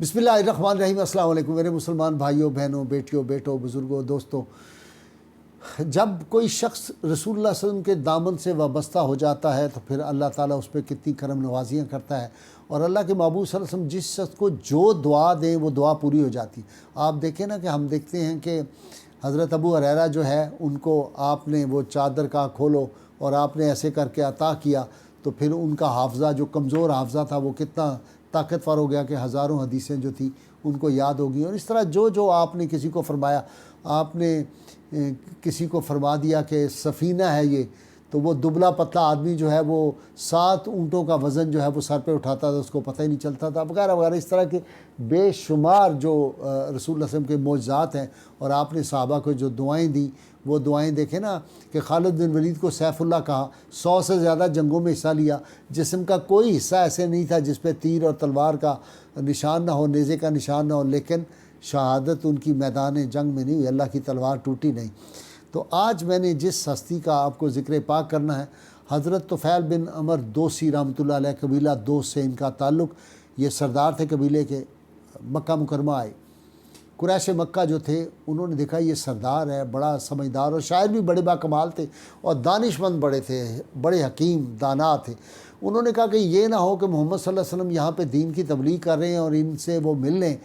بسم اللہ الرحمن الرحیم۔ السلام علیکم میرے مسلمان بھائیوں، بہنوں، بیٹیوں، بیٹوں، بزرگوں، دوستوں۔ جب کوئی شخص رسول اللہ صلی اللہ علیہ وسلم کے دامن سے وابستہ ہو جاتا ہے تو پھر اللہ تعالیٰ اس پہ کتنی کرم نوازیاں کرتا ہے، اور اللہ کے محبوب صلی اللہ علیہ وسلم جس شخص کو جو دعا دیں وہ دعا پوری ہو جاتی۔ آپ دیکھیں نا کہ ہم دیکھتے ہیں کہ حضرت ابو ہریرہ جو ہے ان کو آپ نے وہ چادر کا کھولو اور آپ نے ایسے کر کے عطا کیا تو پھر ان کا حافظہ جو کمزور حافظہ تھا وہ کتنا طاقتور ہو گیا کہ ہزاروں حدیثیں جو تھیں ان کو یاد ہو گئی۔ اور اس طرح جو آپ نے کسی کو فرمایا، آپ نے کسی کو فرما دیا کہ سفینہ ہے یہ، تو وہ دبلا پتلا آدمی جو ہے وہ 7 اونٹوں کا وزن جو ہے وہ سر پہ اٹھاتا تھا، اس کو پتہ ہی نہیں چلتا تھا، وغیرہ وغیرہ۔ اس طرح کے بے شمار جو رسول اللہ صلی اللہ علیہ وسلم کے معجزات ہیں، اور آپ نے صحابہ کو جو دعائیں دیں وہ دعائیں دیکھیں نا کہ خالد بن ولید کو سیف اللہ کہا، 100 سے زیادہ جنگوں میں حصہ لیا، جسم کا کوئی حصہ ایسے نہیں تھا جس پہ تیر اور تلوار کا نشان نہ ہو، نیزے کا نشان نہ ہو، لیکن شہادت ان کی میدان جنگ میں نہیں ہوئی، اللہ کی تلوار ٹوٹی نہیں۔ تو آج میں نے جس ہستی کا آپ کو ذکر پاک کرنا ہے، حضرت طفیل بن عمر دوسی رحمۃ اللہ علیہ، قبیلہ دوس سے ان کا تعلق۔ یہ سردار تھے قبیلے کے، مکہ مکرمہ آئے۔ قریش مکہ جو تھے انہوں نے دیکھا یہ سردار ہے، بڑا سمجھدار، اور شاعر بھی بڑے باکمال تھے اور دانش مند بڑے تھے، بڑے حکیم دانا تھے۔ انہوں نے کہا کہ یہ نہ ہو کہ محمد صلی اللہ علیہ وسلم یہاں پہ دین کی تبلیغ کر رہے ہیں اور ان سے وہ مل لیں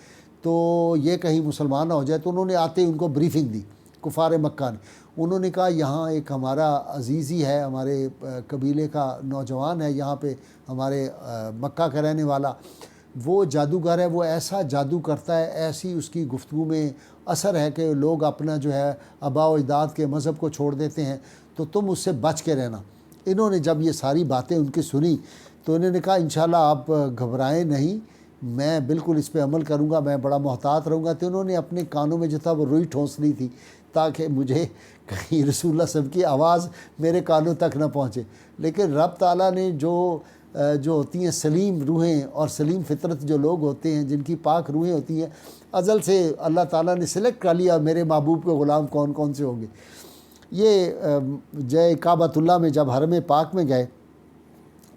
تو یہ کہیں مسلمان نہ ہو جائے۔ تو انہوں نے آتے ان کو بریفنگ دی کفار مکہ نے۔ انہوں نے کہا یہاں ایک ہمارا عزیزی ہے، ہمارے قبیلے کا نوجوان ہے یہاں پہ، ہمارے مکہ کا رہنے والا، وہ جادوگر ہے، وہ ایسا جادو کرتا ہے، ایسی اس کی گفتگو میں اثر ہے کہ لوگ اپنا جو ہے آباء و اجداد کے مذہب کو چھوڑ دیتے ہیں، تو تم اس سے بچ کے رہنا۔ انہوں نے جب یہ ساری باتیں ان کی سنی تو انہوں نے کہا انشاءاللہ آپ گھبرائیں نہیں، میں بالکل اس پہ عمل کروں گا، میں بڑا محتاط رہوں گا۔ تو انہوں نے اپنے کانوں میں جو تھا وہ روئی ٹھونس لی تھی تاکہ مجھے کہیں رسول اللہ صلی اللہ علیہ وسلم کی آواز میرے کانوں تک نہ پہنچے۔ لیکن رب تعالیٰ نے جو ہوتی ہیں سلیم روحیں اور سلیم فطرت جو لوگ ہوتے ہیں، جن کی پاک روحیں ہوتی ہیں، ازل سے اللہ تعالیٰ نے سلیکٹ کر لیا میرے محبوب کے غلام کون کون سے ہوں گے۔ یہ کعبۃ اللہ میں جب حرم پاک میں گئے،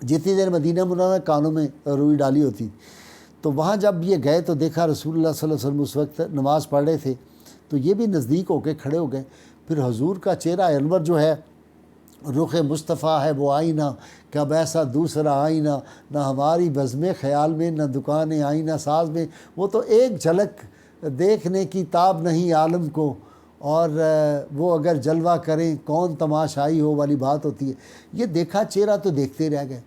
جتنی دیر مدینہ منورہ کانوں میں روئی ڈالی ہوتی، تو وہاں جب یہ گئے تو دیکھا رسول اللہ صلی اللہ علیہ وسلم اس وقت نماز پڑھ رہے تھے، تو یہ بھی نزدیک ہو کے کھڑے ہو گئے۔ پھر حضور کا چہرہ انور جو ہے، رخ مصطفیٰ ہے وہ آئینہ، کب ایسا دوسرا آئینہ، نہ ہماری بزم خیال میں، نہ دکان آئینہ ساز میں، وہ تو ایک جھلک دیکھنے کی تاب نہیں عالم کو، اور وہ اگر جلوہ کریں کون تماشائی ہو والی بات ہوتی ہے۔ یہ دیکھا چہرہ تو دیکھتے رہ گئے۔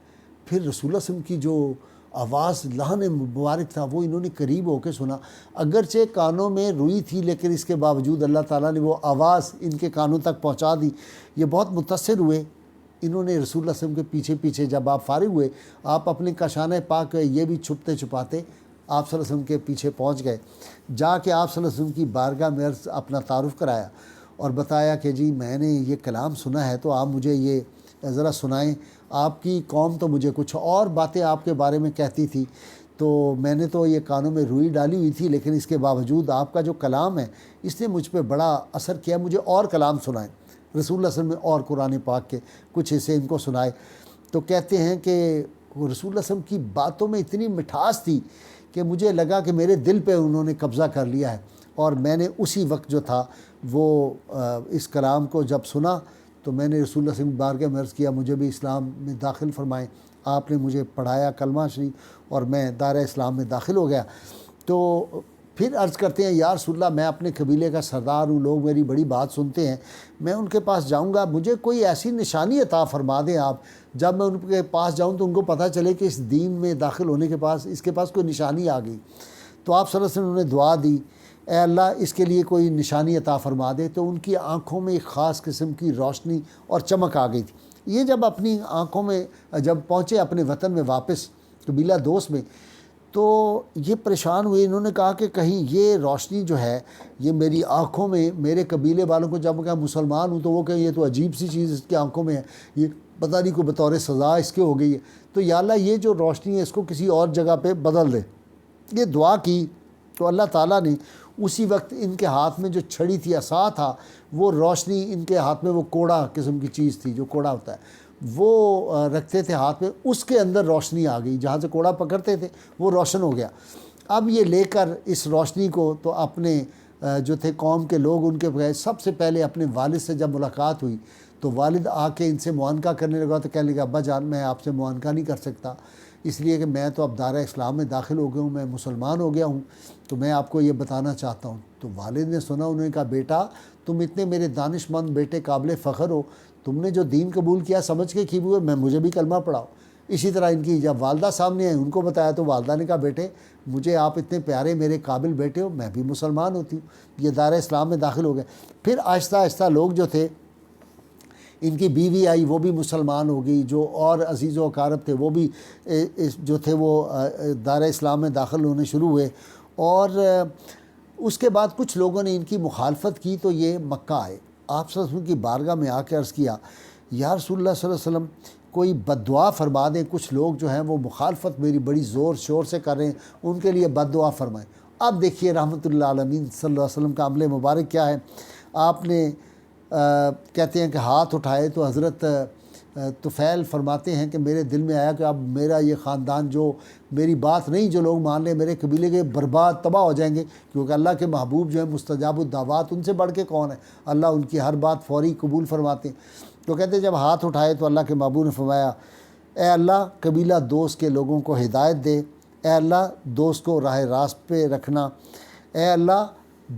پھر رسول اللہ صلی اللہ علیہ وسلم کی جو آواز لحن مبارک تھا وہ انہوں نے قریب ہو کے سنا، اگرچہ کانوں میں روئی تھی لیکن اس کے باوجود اللہ تعالیٰ نے وہ آواز ان کے کانوں تک پہنچا دی۔ یہ بہت متاثر ہوئے۔ انہوں نے رسول اللہ صلی اللہ علیہ وسلم کے پیچھے پیچھے جب آپ فارغ ہوئے، آپ اپنے کاشانہ پاک یہ بھی چھپتے چھپاتے آپ صلی اللہ علیہ وسلم کے پیچھے پہنچ گئے۔ جا کے آپ صلی اللہ علیہ وسلم کی بارگاہ میں عرض اپنا تعارف کرایا اور بتایا کہ جی میں نے یہ کلام سنا ہے، تو آپ مجھے یہ ذرا سنائیں، آپ کی قوم تو مجھے کچھ اور باتیں آپ کے بارے میں کہتی تھی، تو میں نے تو یہ کانوں میں روئی ڈالی ہوئی تھی، لیکن اس کے باوجود آپ کا جو کلام ہے اس نے مجھ پہ بڑا اثر کیا، مجھے اور کلام سنائیں۔ رسول اللہ صلی اللہ علیہ وسلم نے اور قرآن پاک کے کچھ حصے ان کو سنائے، تو کہتے ہیں کہ رسول اللہ صلی اللہ علیہ وسلم کی باتوں میں اتنی مٹھاس تھی کہ مجھے لگا کہ میرے دل پہ انہوں نے قبضہ کر لیا ہے، اور میں نے اسی وقت جو تھا وہ اس کلام کو جب سنا تو میں نے رسول اللہ صلی اللہ علیہ وسلم بارگاہ میں عرض کیا مجھے بھی اسلام میں داخل فرمائیں۔ آپ نے مجھے پڑھایا کلمہ شریف اور میں دائرہ اسلام میں داخل ہو گیا۔ تو پھر عرض کرتے ہیں یا رسول اللہ میں اپنے قبیلے کا سردار ہوں، لوگ میری بڑی بات سنتے ہیں، میں ان کے پاس جاؤں گا، مجھے کوئی ایسی نشانی عطا فرما دیں آپ، جب میں ان کے پاس جاؤں تو ان کو پتہ چلے کہ اس دین میں داخل ہونے کے پاس اس کے پاس کوئی نشانی آ گئی۔ تو آپ صلی اللہ علیہ وسلم نے دعا دی، اے اللہ اس کے لیے کوئی نشانی عطا فرما دے، تو ان کی آنکھوں میں ایک خاص قسم کی روشنی اور چمک آ گئی تھی۔ یہ جب اپنی آنکھوں میں جب پہنچے اپنے وطن میں واپس قبیلہ دوست میں، تو یہ پریشان ہوئے، انہوں نے کہا کہ کہیں یہ روشنی جو ہے یہ میری آنکھوں میں، میرے قبیلے والوں کو جب کہ مسلمان ہوں تو وہ کہیں یہ تو عجیب سی چیز اس کی آنکھوں میں ہے، یہ پتہ نہیں کوئی بطور سزا اس کے ہو گئی ہے، تو یا اللہ یہ جو روشنی ہے اس کو کسی اور جگہ پہ بدل دے۔ یہ دعا کی تو اللہ تعالیٰ نے اسی وقت ان کے ہاتھ میں جو چھڑی تھی، عصا تھا، وہ روشنی ان کے ہاتھ میں، وہ کوڑا قسم کی چیز تھی جو کوڑا ہوتا ہے، وہ رکھتے تھے ہاتھ میں، اس کے اندر روشنی آ گئی، جہاں سے کوڑا پکڑتے تھے وہ روشن ہو گیا۔ اب یہ لے کر اس روشنی کو تو اپنے جو تھے قوم کے لوگ ان کے گئے، سب سے پہلے اپنے والد سے جب ملاقات ہوئی تو والد آ کے ان سے معانقہ کرنے لگا، تو کہنے لگا ابا جان میں آپ سے معانقہ نہیں کر سکتا، اس لیے کہ میں تو اب دارِ اسلام میں داخل ہو گیا ہوں، میں مسلمان ہو گیا ہوں، تو میں آپ کو یہ بتانا چاہتا ہوں۔ تو والد نے سنا، انہوں نے کہا بیٹا تم اتنے میرے دانش مند بیٹے قابل فخر ہو، تم نے جو دین قبول کیا سمجھ کے کی ہوئے، میں مجھے بھی کلمہ پڑھاؤ۔ اسی طرح ان کی جب والدہ سامنے آئی ان کو بتایا تو والدہ نے کہا بیٹے مجھے آپ اتنے پیارے میرے قابل بیٹے ہو، میں بھی مسلمان ہوتی ہوں، یہ دار اسلام میں داخل ہو گئے۔ پھر آہستہ آہستہ لوگ جو تھے، ان کی بیوی آئی وہ بھی مسلمان ہو گئی، جو اور عزیز و اقارب تھے وہ بھی جو تھے وہ دار اسلام میں داخل ہونے شروع ہوئے۔ اور اس کے بعد کچھ لوگوں نے ان کی مخالفت کی تو یہ مکہ آئے، آپ صلی اللہ علیہ وسلم کی بارگاہ میں آ کے عرض کیا یا رسول اللہ صلی اللہ علیہ وسلم کوئی بد دعا فرما دیں، کچھ لوگ جو ہیں وہ مخالفت میری بڑی زور شور سے کر رہے ہیں، ان کے لیے بد دعا فرمائیں۔ اب دیکھیے رحمۃ اللہ عالمین صلی اللہ علیہ وسلم کا عمل مبارک کیا ہے۔ آپ نے کہتے ہیں کہ ہاتھ اٹھائے تو حضرت طفیل فرماتے ہیں کہ میرے دل میں آیا کہ اب میرا یہ خاندان جو میری بات نہیں جو لوگ مان لیں، میرے قبیلے کے برباد تباہ ہو جائیں گے، کیونکہ اللہ کے محبوب جو ہیں مستجاب الدعوات، ان سے بڑھ کے کون ہے، اللہ ان کی ہر بات فوری قبول فرماتے ہیں۔ تو کہتے ہیں جب ہاتھ اٹھائے تو اللہ کے محبوب نے فرمایا اے اللہ قبیلہ دوست کے لوگوں کو ہدایت دے، اے اللہ دوست کو راہ راست پہ رکھنا، اے اللہ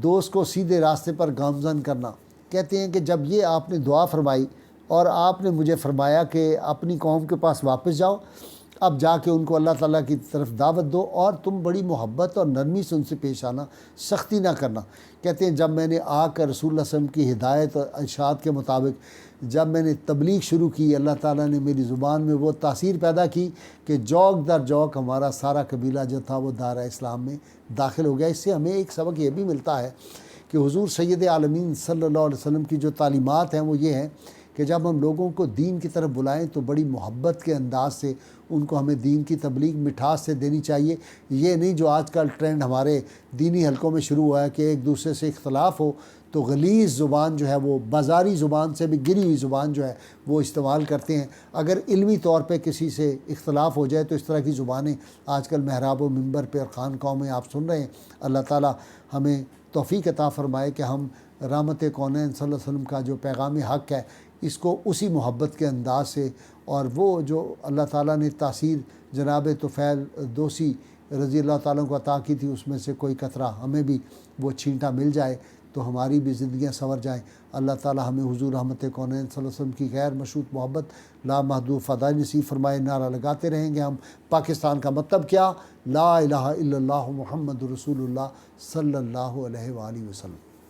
دوست کو سیدھے راستے پر گامزن کرنا۔ کہتے ہیں کہ جب یہ آپ نے دعا فرمائی اور آپ نے مجھے فرمایا کہ اپنی قوم کے پاس واپس جاؤ، اب جا کے ان کو اللہ تعالیٰ کی طرف دعوت دو اور تم بڑی محبت اور نرمی سے ان سے پیش آنا، سختی نہ کرنا۔ کہتے ہیں جب میں نے آ کر رسول اللہ صلی اللہ علیہ وسلم کی ہدایت اور ارشاد کے مطابق جب میں نے تبلیغ شروع کی، اللہ تعالیٰ نے میری زبان میں وہ تاثیر پیدا کی کہ جوک در جوک ہمارا سارا قبیلہ جو تھا وہ دارِ اسلام میں داخل ہو گیا۔ اس سے ہمیں ایک سبق یہ بھی ملتا ہے کہ حضور سید عالمین صلی اللہ علیہ وسلم کی جو تعلیمات ہیں وہ یہ ہیں کہ جب ہم لوگوں کو دین کی طرف بلائیں تو بڑی محبت کے انداز سے ان کو ہمیں دین کی تبلیغ مٹھاس سے دینی چاہیے۔ یہ نہیں جو آج کل ٹرینڈ ہمارے دینی حلقوں میں شروع ہوا ہے کہ ایک دوسرے سے اختلاف ہو تو غلیظ زبان جو ہے وہ بازاری زبان سے بھی گری ہوئی زبان جو ہے وہ استعمال کرتے ہیں۔ اگر علمی طور پہ کسی سے اختلاف ہو جائے تو اس طرح کی زبانیں آج کل محراب و منبر پہ اور خانقاہوں میں آپ سن رہے ہیں۔ اللہ تعالیٰ ہمیں توفیق عطا فرمائے کہ ہم رحمت کونین صلی اللہ علیہ وسلم کا جو پیغام حق ہے اس کو اسی محبت کے انداز سے، اور وہ جو اللہ تعالیٰ نے تاثیر جناب طفیل دوسی رضی اللہ تعالیٰ کو عطا کی تھی اس میں سے کوئی قطرہ ہمیں بھی وہ چھینٹا مل جائے تو ہماری بھی زندگیاں سنور جائیں۔ اللہ تعالیٰ ہمیں حضور رحمت کونین صلی اللہ علیہ وسلم کی غیر مشروط محبت لامحدود فضائل نصیب فرمائے۔ نعرہ لگاتے رہیں گے ہم پاکستان کا مطلب کیا، لا الہ الا اللہ محمد رسول اللہ صلی اللہ علیہ وآلہ وسلم۔